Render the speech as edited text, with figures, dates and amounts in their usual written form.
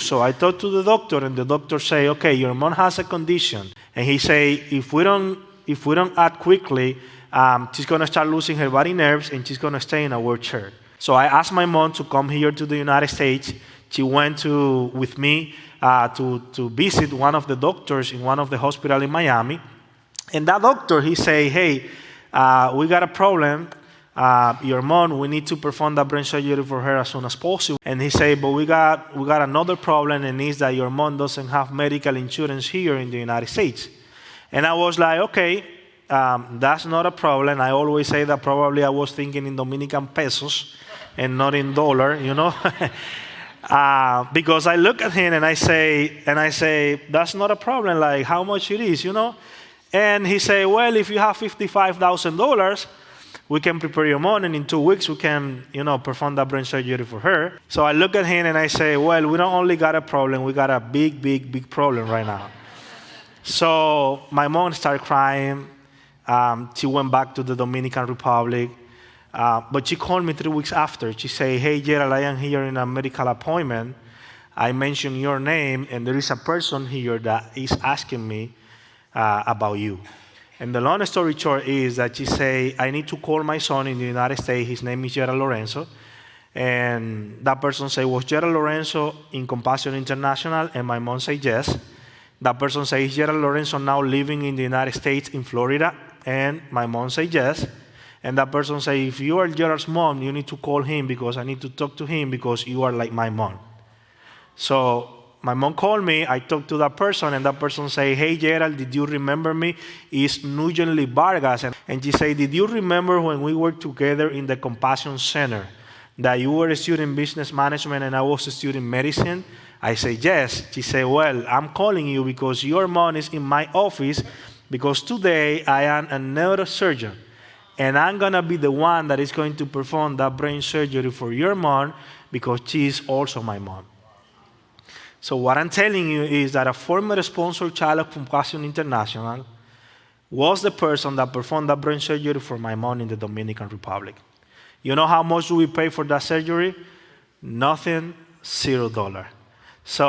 So I talked to the doctor, and the doctor say, okay, your mom has a condition. And he say, if we don't act quickly, she's going to start losing her body nerves, and she's going to stay in a wheelchair. So I asked my mom to come here to the United States. She went with me to visit one of the doctors in one of the hospitals in Miami. And that doctor, he say, hey, we got a problem. Your mom, we need to perform that brain surgery for her as soon as possible. And he said, but we got another problem, and it's that your mom doesn't have medical insurance here in the United States. And I was like, okay, that's not a problem. I always say that probably I was thinking in Dominican pesos and not in dollar, because I look at him and I say, that's not a problem. Like, how much it is, And he say, well, if you have $55,000, we can prepare your mom, and in 2 weeks we can, perform that brain surgery for her. So I look at him and I say, well, we don't only got a problem, we got a big, big, big problem right now. So my mom started crying. She went back to the Dominican Republic. But she called me 3 weeks after. She said, hey, Gerald, I am here in a medical appointment. I mentioned your name, and there is a person here that is asking me about you. And the long story short is that she said, I need to call my son in the United States. His name is Gerald Lorenzo. And that person said, was Gerald Lorenzo in Compassion International? And my mom said, yes. That person said, is Gerald Lorenzo now living in the United States in Florida? And my mom said, yes. And that person said, if you are Gerald's mom, you need to call him because I need to talk to him because you are like my mom. So my mom called me, I talked to that person, and that person said, hey, Gerald, did you remember me? It's Nugent Lee Vargas. And she said, did you remember when we worked together in the Compassion Center, that you were a student business management and I was a student medicine? I said, yes. She said, well, I'm calling you because your mom is in my office because today I am a neurosurgeon. And I'm going to be the one that is going to perform that brain surgery for your mom because she is also my mom. So what I'm telling you is that a former sponsored child of Compassion International was the person that performed that brain surgery for my mom in the Dominican Republic. You know how much do we pay for that surgery? Nothing, $0. So